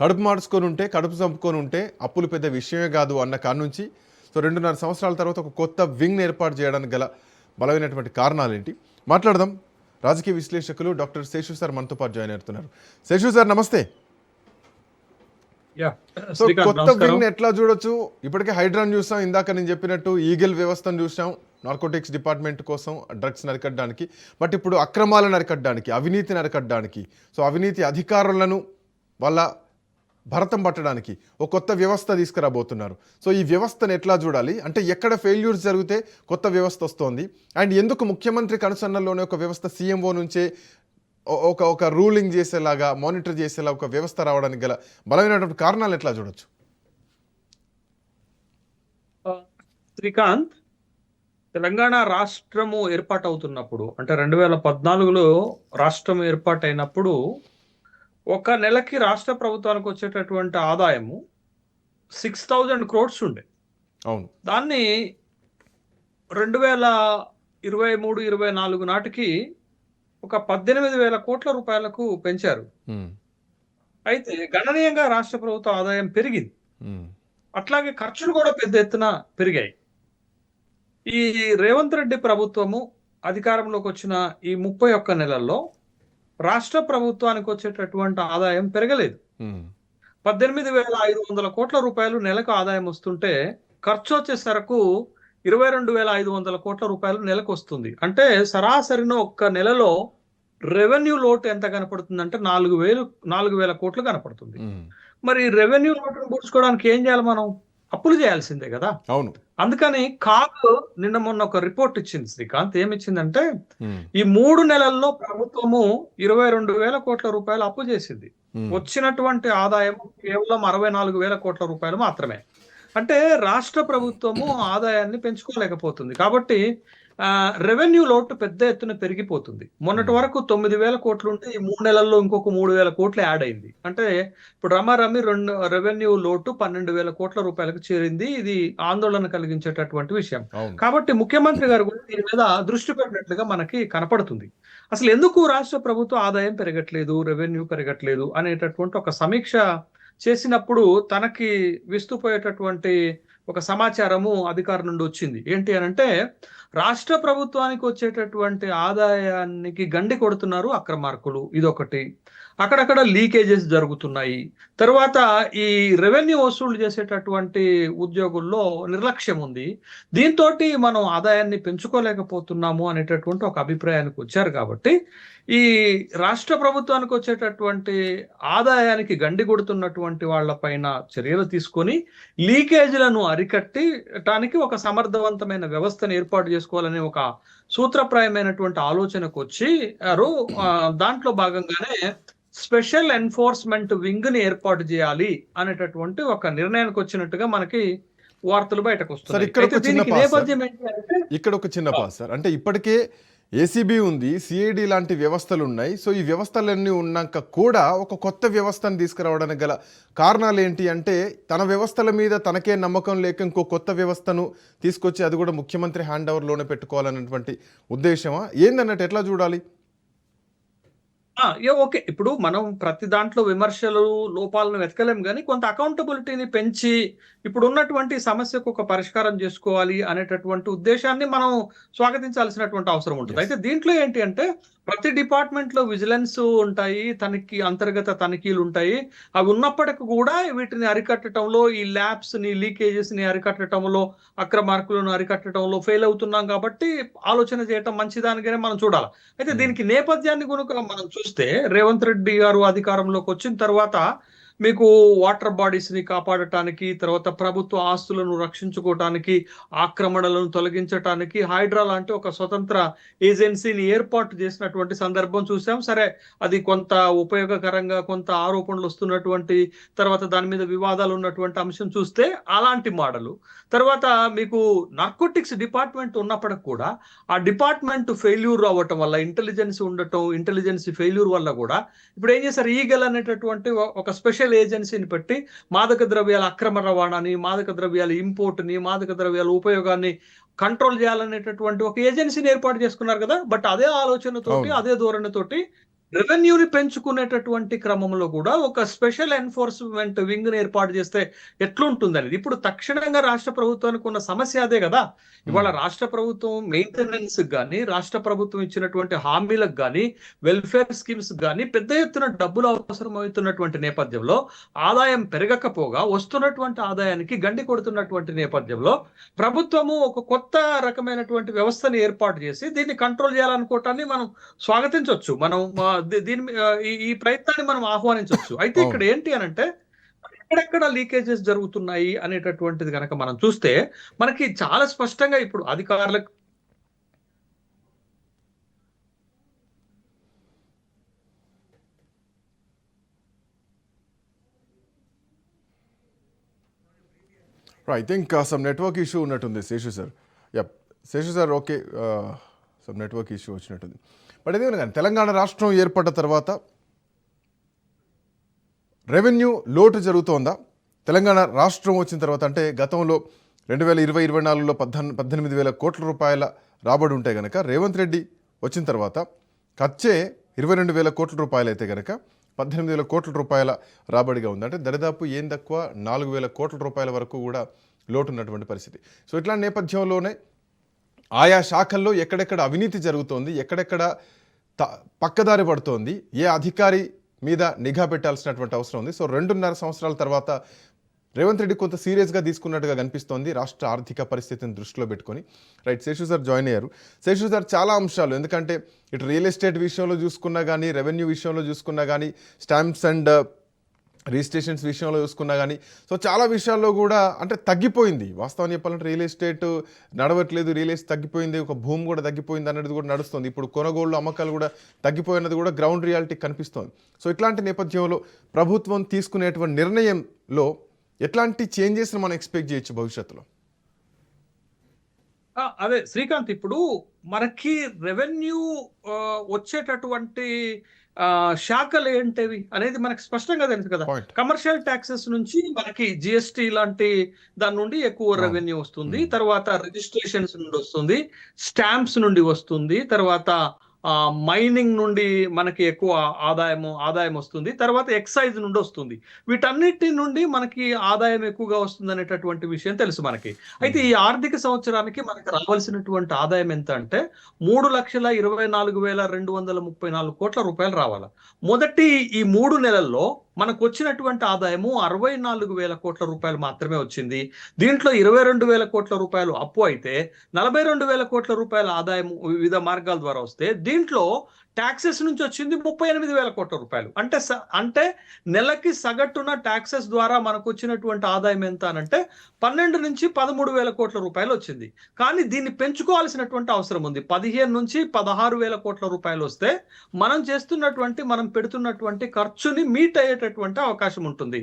కడుపు మార్చుకొని ఉంటే, కడుపు చంపుకొని ఉంటే అప్పులు పెద్ద విషయమే కాదు అన్న కాడ నుంచి 2.5 సంవత్సరాల తర్వాత ఒక కొత్త వింగ్ని ఏర్పాటు చేయడానికి గల బలమైనటువంటి కారణాలు ఏంటి మాట్లాడదాం. రాజకీయ విశ్లేషకులు డాక్టర్ శేషు సార్ మనతో పాటు జాయిన్ అవుతున్నారు. శేషు సార్ నమస్తే. సో కొత్త వింగ్ ఎట్లా చూడొచ్చు? ఇప్పటికే హైడ్రాన్ చూసాం, ఇందాక నేను చెప్పినట్టు ఈగిల్ వ్యవస్థను చూసాం నార్కోటిక్స్ డిపార్ట్మెంట్ కోసం డ్రగ్స్ నరికట్టడానికి. బట్ ఇప్పుడు అక్రమాలను అరికట్టడానికి, అవినీతిని అరికట్టడానికి, సో అవినీతి అధికారులను వాళ్ళ భరతం పట్టడానికి ఒక కొత్త వ్యవస్థ తీసుకురాబోతున్నారు. సో ఈ వ్యవస్థను ఎట్లా చూడాలి? అంటే ఎక్కడ ఫెయిల్యూర్స్ జరిగితే కొత్త వ్యవస్థ వస్తోంది, అండ్ ఎందుకు ముఖ్యమంత్రి కనుసన్నల్లోనే ఒక వ్యవస్థ సీఎంఓ నుంచే ఒక రూలింగ్ చేసేలాగా, మానిటర్ చేసేలా ఒక వ్యవస్థ రావడానికి గల బలమైనటువంటి కారణాలు ఎట్లా చూడొచ్చు? శ్రీకాంత్, తెలంగాణ రాష్ట్రము ఏర్పాటవుతున్నప్పుడు అంటే 2014లో రాష్ట్రం ఏర్పాటైనప్పుడు ఒక నెలకి రాష్ట్ర ప్రభుత్వానికి వచ్చేటటువంటి ఆదాయము 6,000 crores ఉండే. అవును. దాన్ని 2023-24 నాటికి ఒక 18,000 కోట్ల రూపాయలకు పెంచారు. అయితే గణనీయంగా రాష్ట్ర ప్రభుత్వ ఆదాయం పెరిగింది. అట్లాగే ఖర్చులు కూడా పెద్ద ఎత్తున పెరిగాయి. ఈ రేవంత్ రెడ్డి ప్రభుత్వము అధికారంలోకి వచ్చిన ఈ 31 నెలల్లో రాష్ట్ర ప్రభుత్వానికి వచ్చేటటువంటి ఆదాయం పెరగలేదు. 18,500 కోట్ల రూపాయలు నెలకు ఆదాయం వస్తుంటే ఖర్చు వచ్చేసరకు 22,500 కోట్ల రూపాయలు నెలకు వస్తుంది. అంటే సరాసరిన ఒక్క నెలలో రెవెన్యూ లోటు ఎంత కనపడుతుంది అంటే 4,000 కోట్లు కనపడుతుంది. మరి రెవెన్యూ లోటును పూడ్చుకోవడానికి ఏం చేయాలి? మనం అప్పులు చేయాల్సిందే కదా. అవును. అందుకని కాగ్ నిన్న మొన్న ఒక రిపోర్ట్ ఇచ్చింది శ్రీకాంత్. ఏమిచ్చిందంటే ఈ 3 నెలల్లో ప్రభుత్వము 22,000 కోట్ల రూపాయలు అప్పు చేసింది. వచ్చినటువంటి ఆదాయం కేవలం 64,000 కోట్ల రూపాయలు మాత్రమే. అంటే రాష్ట్ర ప్రభుత్వము ఆదాయాన్ని పెంచుకోలేకపోతుంది. కాబట్టి రెవెన్యూ లోటు పెద్ద ఎత్తున పెరిగిపోతుంది. మొన్నటి వరకు 9,000 కోట్లు ఉంటే ఈ 3 నెలల్లో ఇంకొక 3,000 కోట్లు యాడ్ అయింది. అంటే ఇప్పుడు రమారమి రెవెన్యూ లోటు 12,000 కోట్ల రూపాయలకు చేరింది. ఇది ఆందోళన కలిగించేటటువంటి విషయం. కాబట్టి ముఖ్యమంత్రి గారు కూడా దీని మీద దృష్టి పెట్టినట్లుగా మనకి కనపడుతుంది. అసలు ఎందుకు రాష్ట్ర ప్రభుత్వ ఆదాయం పెరగట్లేదు, రెవెన్యూ పెరగట్లేదు అనేటటువంటి ఒక సమీక్ష చేసినప్పుడు తనకి విస్తుపోయేటటువంటి ఒక సమాచారము అధికారం నుండి వచ్చింది. ఏంటి అనంటే రాష్ట్ర ప్రభుత్వానికి వచ్చేటటువంటి ఆదాయానికి గండి కొడుతున్నారు అక్రమార్కులు, ఇదొకటి. అక్కడక్కడ లీకేజెస్ జరుగుతున్నాయి. తర్వాత ఈ రెవెన్యూ వసూలు చేసేటటువంటి ఉద్యోగుల్లో నిర్లక్ష్యం ఉంది. దీంతో మనం ఆదాయాన్ని పెంచుకోలేకపోతున్నాము అనేటటువంటి ఒక అభిప్రాయానికి వచ్చారు. కాబట్టి ఈ రాష్ట్ర ప్రభుత్వానికి వచ్చేటటువంటి ఆదాయానికి గండి కొడుతున్నటువంటి వాళ్ళపైన చర్యలు తీసుకొని లీకేజీలను అరికట్టడానికి ఒక సమర్థవంతమైన వ్యవస్థను ఏర్పాటు చేసుకోవాలనే ఒక సూత్రప్రాయమైనటువంటి ఆలోచనకు వచ్చి దాంట్లో భాగంగానే స్పెషల్ ఎన్ఫోర్స్మెంట్ వింగ్ ని ఏర్పాటు చేయాలి అనేటటువంటి ఒక నిర్ణయానికి వచ్చినట్టుగా మనకి వార్తలు బయటకు వస్తాయి. ఇక్కడ ఒక చిన్న పాస్ సార్, అంటే ఇప్పటికే ఏసీబీ ఉంది, సిఐడి లాంటి వ్యవస్థలు ఉన్నాయి. సో ఈ వ్యవస్థలన్నీ ఉన్నాక కూడా ఒక కొత్త వ్యవస్థను తీసుకురావడానికి గల కారణాలు ఏంటి అంటే తన వ్యవస్థల మీద తనకే నమ్మకం లేక ఇంకో కొత్త వ్యవస్థను తీసుకొచ్చి అది కూడా ముఖ్యమంత్రి హ్యాండ్ ఓవర్లోనే పెట్టుకోవాలన్నటువంటి ఉద్దేశమా ఏందన్నట్టు ఎట్లా చూడాలి? ఓకే, ఇప్పుడు మనం ప్రతి దాంట్లో విమర్శలు, లోపాలను వెతకలేం, కానీ కొంత అకౌంటబిలిటీని పెంచి ఇప్పుడు ఉన్నటువంటి సమస్యకు ఒక పరిష్కారం చేసుకోవాలి అనేటటువంటి ఉద్దేశాన్ని మనం స్వాగతించాల్సినటువంటి అవసరం ఉంటుంది. అయితే దీంట్లో ఏంటి అంటే ప్రతి డిపార్ట్మెంట్ లో విజిలెన్స్ ఉంటాయి, అంతర్గత తనిఖీలు ఉంటాయి. అవి ఉన్నప్పటికీ కూడా వీటిని అరికట్టడంలో, ఈ ల్యాబ్స్ ని, లీకేజెస్ ని అరికట్టడంలో, అక్రమార్కులను అరికట్టడంలో ఫెయిల్ అవుతున్నాం. కాబట్టి ఆలోచన చేయటం మంచిదానిగానే మనం చూడాలి. అయితే దీనికి నేపథ్యాన్ని కనుక మనం చూస్తే రేవంత్ రెడ్డి గారు అధికారంలోకి వచ్చిన తర్వాత మీకు వాటర్ బాడీస్ ని కాపాడటానికి, తర్వాత ప్రభుత్వ ఆస్తులను రక్షించుకోవటానికి, ఆక్రమణలను తొలగించటానికి హైడ్రా లాంటి ఒక స్వతంత్ర ఏజెన్సీని ఏర్పాటు చేసినటువంటి సందర్భం చూసాం. సరే, అది కొంత ఉపయోగకరంగా, కొంత ఆరోపణలు వస్తున్నటువంటి, తర్వాత దాని మీద వివాదాలు ఉన్నటువంటి అంశం చూస్తే అలాంటి మోడలు. తర్వాత మీకు నార్కోటిక్స్ డిపార్ట్మెంట్ ఉన్నప్పటికి కూడా ఆ డిపార్ట్మెంట్ ఫెయిల్యూర్ అవ్వటం వల్ల, ఇంటెలిజెన్స్ ఫెయిల్యూర్ వల్ల కూడా ఇప్పుడు ఏం చేశారు, ఈగల్ అనేటటువంటి ఒక స్పెషల్ ఏజెన్సీని పెట్టి మాదక ద్రవ్యాల అక్రమ రవాణాని, మాదక ద్రవ్యాల ఇంపోర్ట్ని, మాదక ద్రవ్యాల ఉపయోగాన్ని కంట్రోల్ చేయాలనేటటువంటి ఒక ఏజెన్సీని ఏర్పాటు చేసుకున్నారు కదా. బట్ అదే ఆలోచనతోటి, అదే ధోరణితోటి రెవెన్యూని పెంచుకునేటటువంటి క్రమంలో కూడా ఒక స్పెషల్ ఎన్ఫోర్స్మెంట్ వింగ్ ని ఏర్పాటు చేస్తే ఎట్లుంటుంది ఇప్పుడు తక్షణంగా రాష్ట్ర ప్రభుత్వానికి ఉన్న సమస్య అదే కదా. ఇవాళ రాష్ట్ర ప్రభుత్వం మెయింటెనెన్స్ కానీ, రాష్ట్ర ప్రభుత్వం ఇచ్చినటువంటి హామీలకు కానీ, వెల్ఫేర్ స్కీమ్స్ కానీ పెద్ద ఎత్తున డబ్బులు అవసరమవుతున్నటువంటి నేపథ్యంలో, ఆదాయం పెరగకపోగా వస్తున్నటువంటి ఆదాయానికి గండి కొడుతున్నటువంటి నేపథ్యంలో ప్రభుత్వము ఒక కొత్త రకమైనటువంటి వ్యవస్థని ఏర్పాటు చేసి దీన్ని కంట్రోల్ చేయాలనుకోవటాన్ని మనం స్వాగతించవచ్చు. మనం దీని ఈ ప్రయత్నాన్ని మనం ఆహ్వానించవచ్చు. అయితే ఇక్కడ ఏంటి అనంటే ఎక్కడెక్కడ లీకేజెస్ జరుగుతున్నాయి అనేటటువంటిది కనుక మనం చూస్తే మనకి చాలా స్పష్టంగా ఇప్పుడు అధికారులకు I think some network issue ఉన్నట్టుంది Seshu sir. Yup Seshu sir, okay, some network issue వచ్చినట్టుంది. బట్ ఏదైనా కానీ తెలంగాణ రాష్ట్రం ఏర్పడ్డ తర్వాత రెవెన్యూ లోటు జరుగుతోందా? తెలంగాణ రాష్ట్రం వచ్చిన తర్వాత అంటే గతంలో 2020-24లో 18,000 కోట్ల రూపాయల రాబడి ఉంటే కనుక రేవంత్ రెడ్డి వచ్చిన తర్వాత ఖర్చే 22,000 కోట్ల రూపాయలు అయితే కనుక 18,000 కోట్ల రూపాయల రాబడిగా ఉంది. అంటే దరిదాపు ఏం తక్కువ 4,000 కోట్ల రూపాయల వరకు కూడా లోటు ఉన్నటువంటి పరిస్థితి. సో ఇట్లాంటి నేపథ్యంలోనే ఆయా శాఖల్లో ఎక్కడెక్కడ అవినీతి జరుగుతోంది, ఎక్కడెక్కడ పక్కదారి పడుతోంది, ఏ అధికారి మీద నిఘా పెట్టాల్సినటువంటి అవసరం ఉంది. సో 2.5 సంవత్సరాల తర్వాత రేవంత్ రెడ్డి కొంత సీరియస్గా తీసుకున్నట్టుగా కనిపిస్తోంది రాష్ట్ర ఆర్థిక పరిస్థితిని దృష్టిలో పెట్టుకొని. రైట్, శేషు సార్ జాయిన్ అయ్యారు. శేషు సార్, చాలా అంశాలు, ఎందుకంటే ఇటు రియల్ ఎస్టేట్ విషయంలో చూసుకున్నా కానీ, రెవెన్యూ విషయంలో చూసుకున్నా కానీ, స్టాంప్స్ అండ్ రిజిస్ట్రేషన్స్ విషయంలో చూసుకున్నా కానీ, సో చాలా విషయాల్లో కూడా అంటే తగ్గిపోయింది. వాస్తవం చెప్పాలంటే రియల్ ఎస్టేట్ నడవట్లేదు, రియల్ ఎస్టేట్ తగ్గిపోయింది, ఒక భూమి కూడా తగ్గిపోయింది అనేది కూడా నడుస్తుంది. ఇప్పుడు కొనుగోళ్ళు అమ్మకాలు కూడా తగ్గిపోయినది కూడా గ్రౌండ్ రియాలిటీ కనిపిస్తోంది. సో ఇట్లాంటి నేపథ్యంలో ప్రభుత్వం తీసుకునేటువంటి నిర్ణయంలో ఎట్లాంటి చేంజెస్ని మనం ఎక్స్పెక్ట్ చేయొచ్చు భవిష్యత్తులో? అదే శ్రీకాంత్, ఇప్పుడు మనకి రెవెన్యూ వచ్చేటటువంటి శాఖలు ఏంటివి అనేది మనకి స్పష్టంగా తెలుసు కదా. కమర్షియల్ ట్యాక్సెస్ నుంచి మనకి జిఎస్టీ లాంటి దాని నుండి ఎక్కువ రెవెన్యూ వస్తుంది, తర్వాత రిజిస్ట్రేషన్స్ నుండి వస్తుంది, స్టాంప్స్ నుండి వస్తుంది, తర్వాత మైనింగ్ నుండి మనకి ఎక్కువ ఆదాయం వస్తుంది, తర్వాత ఎక్సైజ్ నుండి వస్తుంది. వీటన్నిటి నుండి మనకి ఆదాయం ఎక్కువగా వస్తుంది అనేటటువంటి విషయం తెలుసు మనకి. అయితే ఈ ఆర్థిక సంవత్సరానికి మనకి రావాల్సినటువంటి ఆదాయం ఎంత అంటే 3,24,234 కోట్ల రూపాయలు రావాలి. మొదటి ఈ 3 నెలల్లో మనకు వచ్చినటువంటి ఆదాయము 64,000 కోట్ల రూపాయలు మాత్రమే వచ్చింది. దీంట్లో 22,000 కోట్ల రూపాయలు అప్పు అయితే 42,000 కోట్ల రూపాయల ఆదాయం వివిధ మార్గాల ద్వారా వస్తే దీంట్లో ట్యాక్సెస్ నుంచి వచ్చింది 38,000 కోట్ల రూపాయలు. అంటే నెలకి సగటున ట్యాక్సెస్ ద్వారా మనకు వచ్చినటువంటి ఆదాయం ఎంత అనంటే 12 నుంచి 13,000 కోట్ల రూపాయలు వచ్చింది. కానీ దీన్ని పెంచుకోవాల్సినటువంటి అవసరం ఉంది. 15 నుంచి 16,000 కోట్ల రూపాయలు వస్తే మనం పెడుతున్నటువంటి ఖర్చుని మీట్ అయ్యేటటువంటి అవకాశం ఉంటుంది.